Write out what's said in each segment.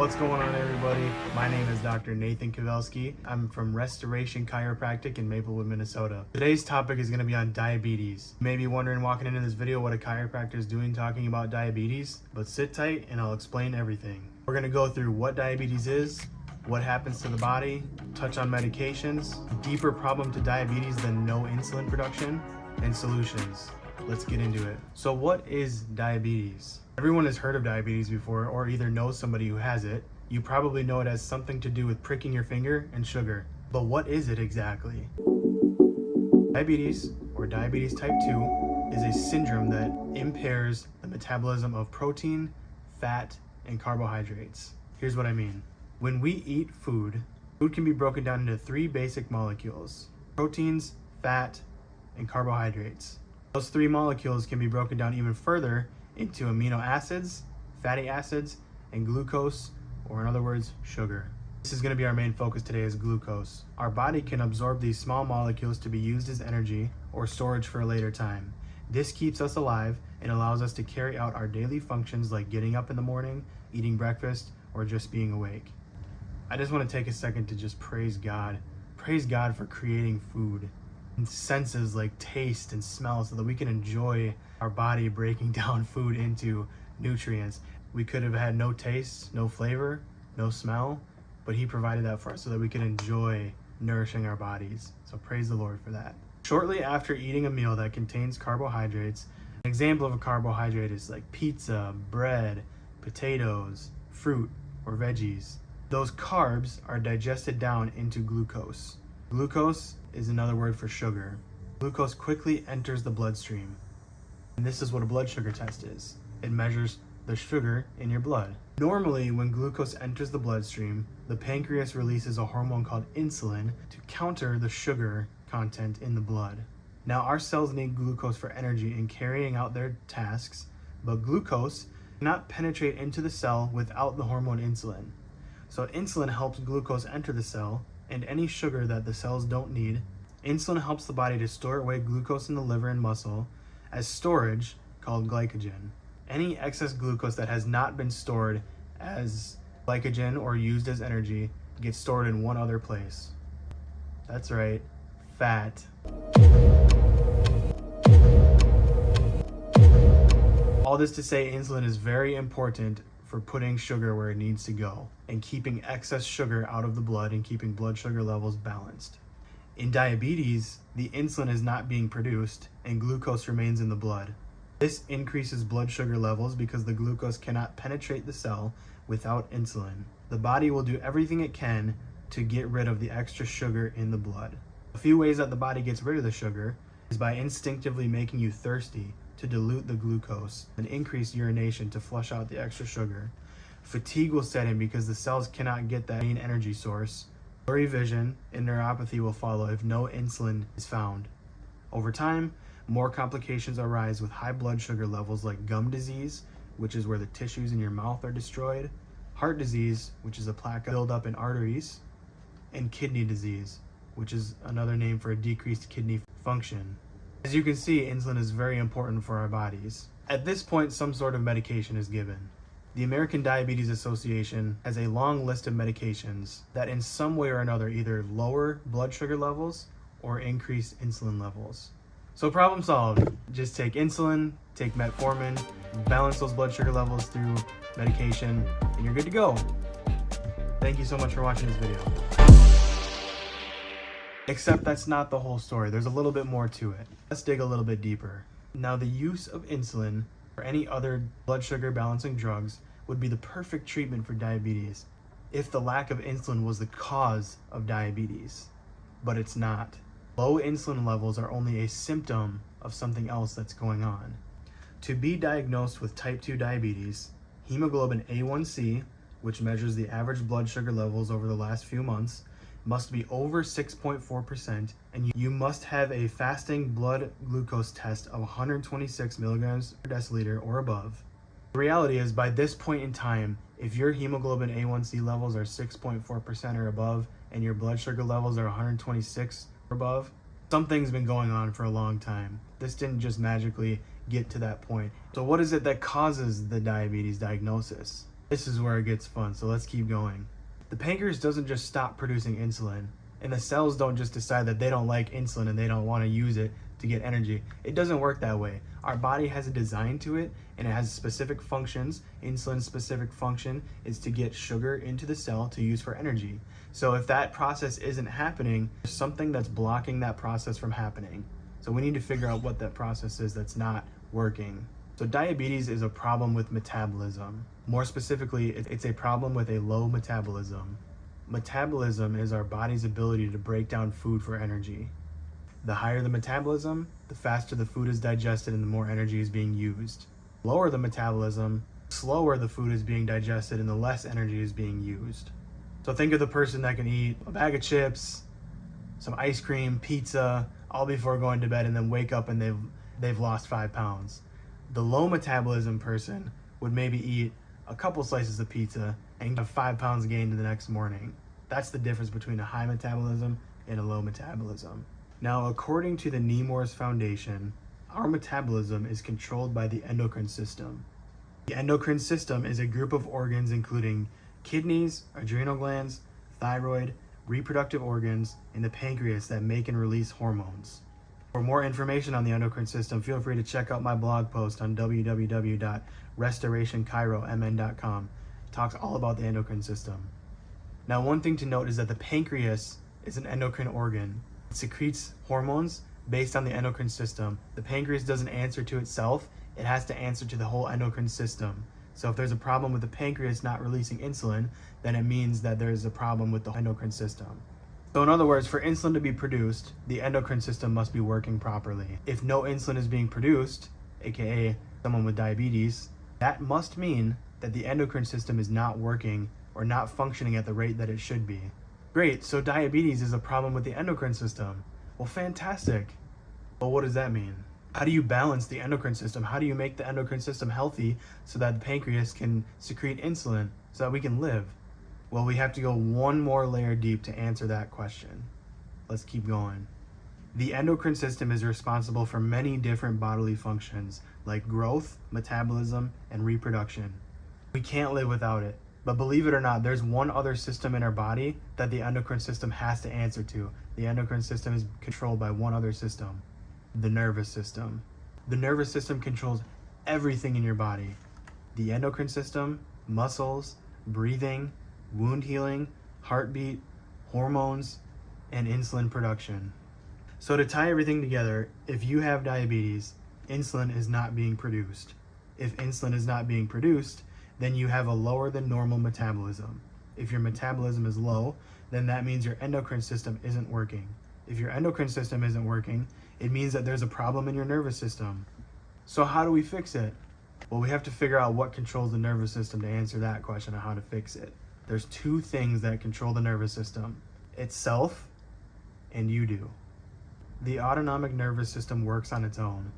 What's going on, everybody? My name is Dr. Nathan Covelski. I'm from Restoration Chiropractic in Maplewood, Minnesota. Today's topic is going to be on diabetes. You may be wondering walking into this video what a chiropractor is doing talking about diabetes, but sit tight and I'll explain everything. We're going to go through what diabetes is, what happens to the body, touch on medications, deeper problem to diabetes than no insulin production, and solutions. Let's get into it. So what is diabetes? Everyone has heard of diabetes before or either knows somebody who has it. You probably know it as something to do with pricking your finger and sugar. But what is it exactly? Diabetes, or diabetes type 2, is a syndrome that impairs the metabolism of protein, fat, and carbohydrates. Here's what I mean. When we eat food can be broken down into three basic molecules: proteins, fat, and carbohydrates. Those three molecules can be broken down even further into amino acids, fatty acids, and glucose, or in other words, sugar. This is going to be our main focus today, is glucose. Our body can absorb these small molecules to be used as energy or storage for a later time. This keeps us alive and allows us to carry out our daily functions like getting up in the morning, eating breakfast, or just being awake. I just want to take a second to just praise God. Praise God for creating food and senses like taste and smell so that we can enjoy our body breaking down food into nutrients. We could have had no taste, no flavor, no smell, but He provided that for us so that we can enjoy nourishing our bodies. So praise the Lord for that. Shortly after eating a meal that contains carbohydrates, an example of a carbohydrate is like pizza, bread, potatoes, fruit, or veggies. Those carbs are digested down into glucose. Glucose is another word for sugar. Glucose quickly enters the bloodstream. And this is what a blood sugar test is. It measures the sugar in your blood. Normally, when glucose enters the bloodstream, the pancreas releases a hormone called insulin to counter the sugar content in the blood. Now, our cells need glucose for energy in carrying out their tasks, but glucose cannot penetrate into the cell without the hormone insulin. So insulin helps glucose enter the cell, and any sugar that the cells don't need. Insulin helps the body to store away glucose in the liver and muscle as storage called glycogen. Any excess glucose that has not been stored as glycogen or used as energy gets stored in one other place. That's right, fat. All this to say, insulin is very important for putting sugar where it needs to go and keeping excess sugar out of the blood and keeping blood sugar levels balanced. In diabetes, the insulin is not being produced and glucose remains in the blood. This increases blood sugar levels because the glucose cannot penetrate the cell without insulin. The body will do everything it can to get rid of the extra sugar in the blood. A few ways that the body gets rid of the sugar is by instinctively making you thirsty to dilute the glucose and increase urination to flush out the extra sugar. Fatigue will set in because the cells cannot get that main energy source. Blurry vision and neuropathy will follow if no insulin is found. Over time, more complications arise with high blood sugar levels like gum disease, which is where the tissues in your mouth are destroyed, heart disease, which is a plaque buildup in arteries, and kidney disease, which is another name for a decreased kidney function. As you can see, insulin is very important for our bodies. At this point, some sort of medication is given. The American Diabetes Association has a long list of medications that in some way or another either lower blood sugar levels or increase insulin levels. So problem solved. Just take insulin, take metformin, balance those blood sugar levels through medication, and you're good to go. Thank you so much for watching this video. Except that's not the whole story. There's a little bit more to it. Let's dig a little bit deeper. Now, the use of insulin or any other blood sugar balancing drugs would be the perfect treatment for diabetes if the lack of insulin was the cause of diabetes. But it's not. Low insulin levels are only a symptom of something else that's going on. To be diagnosed with type 2 diabetes, hemoglobin A1C, which measures the average blood sugar levels over the last few months, must be over 6.4%, and you must have a fasting blood glucose test of 126 milligrams per deciliter or above. The reality is, by this point in time, if your hemoglobin A1C levels are 6.4% or above, and your blood sugar levels are 126 or above, something's been going on for a long time. This didn't just magically get to that point. So what is it that causes the diabetes diagnosis? This is where it gets fun, so let's keep going. The pancreas doesn't just stop producing insulin, and the cells don't just decide that they don't like insulin and they don't want to use it to get energy. It doesn't work that way. Our body has a design to it, and it has specific functions. Insulin's specific function is to get sugar into the cell to use for energy. So if that process isn't happening, there's something that's blocking that process from happening. So we need to figure out what that process is that's not working. So diabetes is a problem with metabolism. More specifically, it's a problem with a low metabolism. Metabolism is our body's ability to break down food for energy. The higher the metabolism, the faster the food is digested and the more energy is being used. Lower the metabolism, slower the food is being digested and the less energy is being used. So think of the person that can eat a bag of chips, some ice cream, pizza, all before going to bed, and then wake up and they've lost 5 pounds. The low metabolism person would maybe eat a couple slices of pizza and have 5 pounds gained the next morning. That's the difference between a high metabolism and a low metabolism. Now, according to the Nemours Foundation, our metabolism is controlled by the endocrine system. The endocrine system is a group of organs including kidneys, adrenal glands, thyroid, reproductive organs, and the pancreas that make and release hormones. For more information on the endocrine system, feel free to check out my blog post on www.restorationchiromn.com. It talks all about the endocrine system. Now, one thing to note is that the pancreas is an endocrine organ. It secretes hormones based on the endocrine system. The pancreas doesn't answer to itself, it has to answer to the whole endocrine system. So if there's a problem with the pancreas not releasing insulin, then it means that there's a problem with the endocrine system. So in other words, for insulin to be produced, the endocrine system must be working properly. If no insulin is being produced, aka someone with diabetes, that must mean that the endocrine system is not working or not functioning at the rate that it should be. Great, so diabetes is a problem with the endocrine system. Well, fantastic. But what does that mean? How do you balance the endocrine system? How do you make the endocrine system healthy so that the pancreas can secrete insulin so that we can live? Well, we have to go one more layer deep to answer that question. Let's keep going. The endocrine system is responsible for many different bodily functions like growth, metabolism, and reproduction. We can't live without it. But believe it or not, there's one other system in our body that the endocrine system has to answer to. The endocrine system is controlled by one other system, the nervous system. The nervous system controls everything in your body. The endocrine system, muscles, breathing, wound healing, heartbeat, hormones, and insulin production. So to tie everything together, if you have diabetes, insulin is not being produced. If insulin is not being produced, then you have a lower than normal metabolism. If your metabolism is low, then that means your endocrine system isn't working. If your endocrine system isn't working, it means that there's a problem in your nervous system. So how do we fix it? Well, we have to figure out what controls the nervous system to answer that question on how to fix it. There's 2 things that control the nervous system: itself and you do. The autonomic nervous system works on its own.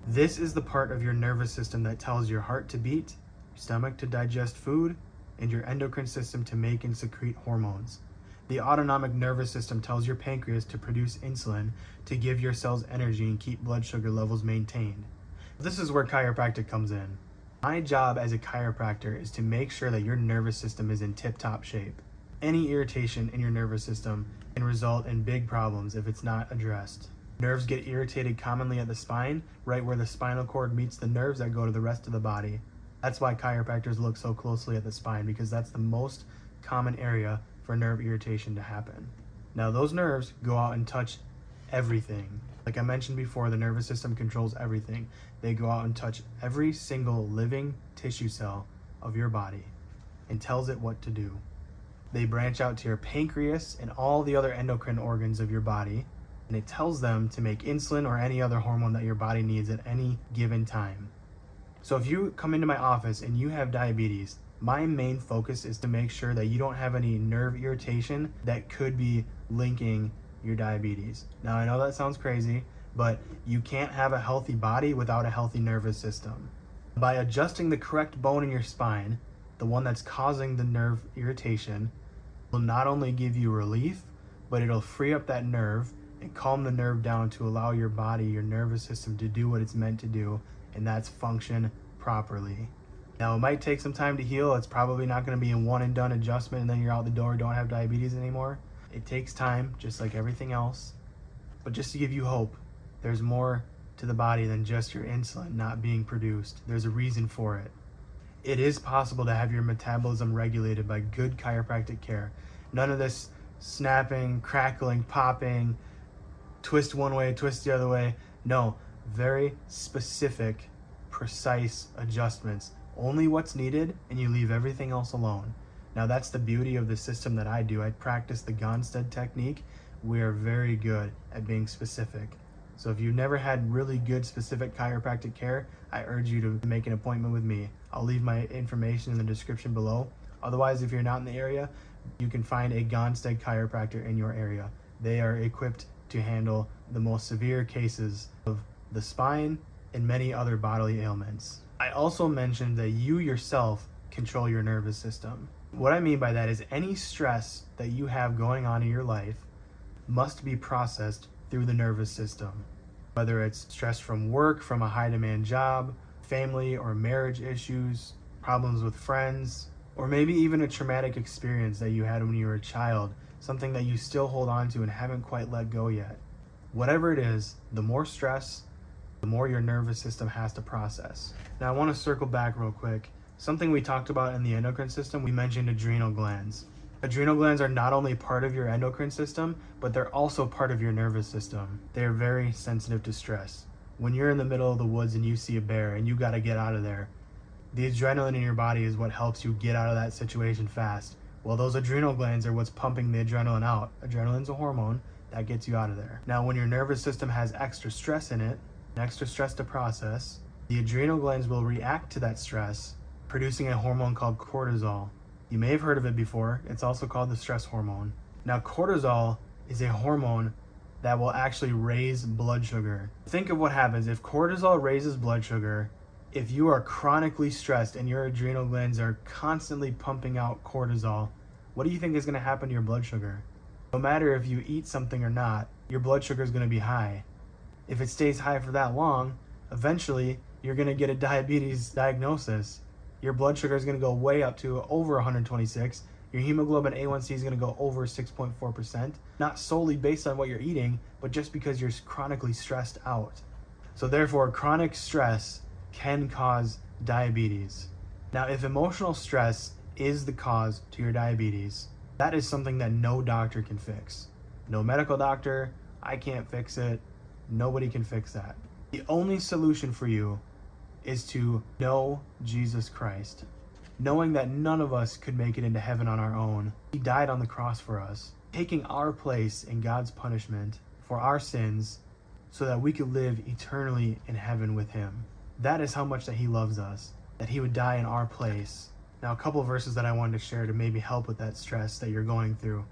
This is the part of your nervous system that tells your heart to beat, stomach to digest food, and your endocrine system to make and secrete hormones. The autonomic nervous system tells your pancreas to produce insulin to give your cells energy and keep blood sugar levels maintained. This is where chiropractic comes in. My job as a chiropractor is to make sure that your nervous system is in tip-top shape. Any irritation in your nervous system can result in big problems if it's not addressed. Nerves get irritated commonly at the spine, right where the spinal cord meets the nerves that go to the rest of the body. That's why chiropractors look so closely at the spine, because that's the most common area for nerve irritation to happen. Now, those nerves go out and touch everything. Like I mentioned before, the nervous system controls everything. They go out and touch every single living tissue cell of your body and tells it what to do. They branch out to your pancreas and all the other endocrine organs of your body, and it tells them to make insulin or any other hormone that your body needs at any given time. So if you come into my office and you have diabetes, my main focus is to make sure that you don't have any nerve irritation that could be linking your diabetes. Now, I know that sounds crazy, but you can't have a healthy body without a healthy nervous system. By adjusting the correct bone in your spine, the one that's causing the nerve irritation, will not only give you relief, but it'll free up that nerve and calm the nerve down to allow your body, your nervous system, to do what it's meant to do, and that's function properly. Now, it might take some time to heal. It's probably not going to be a one and done adjustment and then you're out the door, don't have diabetes anymore. It takes time, just like everything else. But just to give you hope, there's more to the body than just your insulin not being produced. There's a reason for it. It is possible to have your metabolism regulated by good chiropractic care. None of this snapping, crackling, popping, twist one way, twist the other way. No, very specific, precise adjustments. Only what's needed, and you leave everything else alone. Now, that's the beauty of the system that I do. I practice the Gonstead technique. We are very good at being specific. So if you've never had really good specific chiropractic care, I urge you to make an appointment with me. I'll leave my information in the description below. Otherwise, if you're not in the area, you can find a Gonstead chiropractor in your area. They are equipped to handle the most severe cases of the spine and many other bodily ailments. I also mentioned that you yourself control your nervous system. What I mean by that is any stress that you have going on in your life must be processed through the nervous system. Whether it's stress from work, from a high demand job, family or marriage issues, problems with friends, or maybe even a traumatic experience that you had when you were a child, something that you still hold on to and haven't quite let go yet. Whatever it is, the more stress, the more your nervous system has to process. Now, I want to circle back real quick. Something we talked about in the endocrine system, we mentioned adrenal glands. Adrenal glands are not only part of your endocrine system, but they're also part of your nervous system. They are very sensitive to stress. When you're in the middle of the woods and you see a bear and you got to get out of there, the adrenaline in your body is what helps you get out of that situation fast. Well, those adrenal glands are what's pumping the adrenaline out. Adrenaline's a hormone that gets you out of there. Now, when your nervous system has extra stress in it, extra stress to process, the adrenal glands will react to that stress, producing a hormone called cortisol. You may have heard of it before. It's also called the stress hormone. Now, cortisol is a hormone that will actually raise blood sugar. Think of what happens if cortisol raises blood sugar. If you are chronically stressed and your adrenal glands are constantly pumping out cortisol, what do you think is going to happen to your blood sugar? No matter if you eat something or not, your blood sugar is going to be high. If it stays high for that long, eventually you're going to get a diabetes diagnosis. Your blood sugar is going to go way up to over 126. Your hemoglobin A1C is going to go over 6.4%, not solely based on what you're eating, but just because you're chronically stressed out. So therefore, chronic stress can cause diabetes. Now, if emotional stress is the cause to your diabetes, that is something that no doctor can fix. No medical doctor, I can't fix it. Nobody can fix that. The only solution for you is to know Jesus Christ. Knowing that none of us could make it into heaven on our own. He died on the cross for us, taking our place in God's punishment for our sins so that we could live eternally in heaven with him. That is how much that he loves us, that he would die in our place. Now, a couple verses that I wanted to share to maybe help with that stress that you're going through.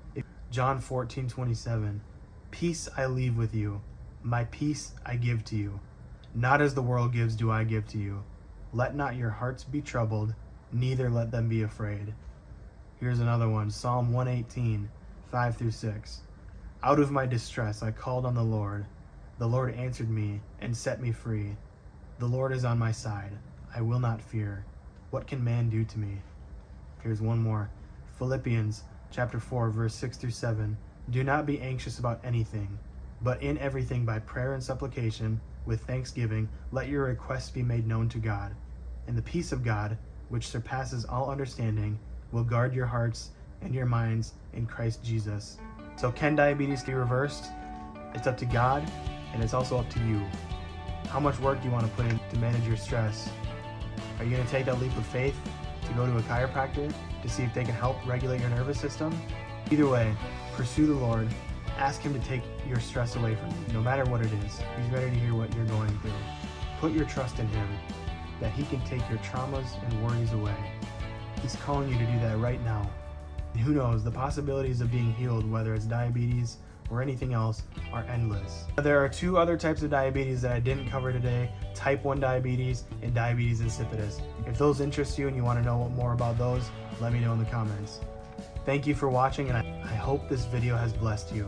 John 14:27, peace I leave with you, my peace I give to you. Not as the world gives do I give to you. Let not your hearts be troubled, neither let them be afraid. Here's another one, Psalm 118, 5-6. Out of my distress I called on the Lord. The Lord answered me and set me free. The Lord is on my side. I will not fear. What can man do to me? Here's one more. Philippians chapter 4, verse 6-7. Do not be anxious about anything, but in everything by prayer and supplication, with thanksgiving, let your requests be made known to God. And the peace of God, which surpasses all understanding, will guard your hearts and your minds in Christ Jesus. So can diabetes be reversed? It's up to God, and it's also up to you. How much work do you want to put in to manage your stress? Are you going to take that leap of faith to go to a chiropractor to see if they can help regulate your nervous system? Either way, pursue the Lord. Ask him to take your stress away from you, no matter what it is. He's ready to hear what you're going through. Put your trust in him, that he can take your traumas and worries away. He's calling you to do that right now. And who knows, the possibilities of being healed, whether it's diabetes or anything else, are endless. There are two other types of diabetes that I didn't cover today, type 1 diabetes and diabetes insipidus. If those interest you and you want to know more about those, let me know in the comments. Thank you for watching, and I hope this video has blessed you.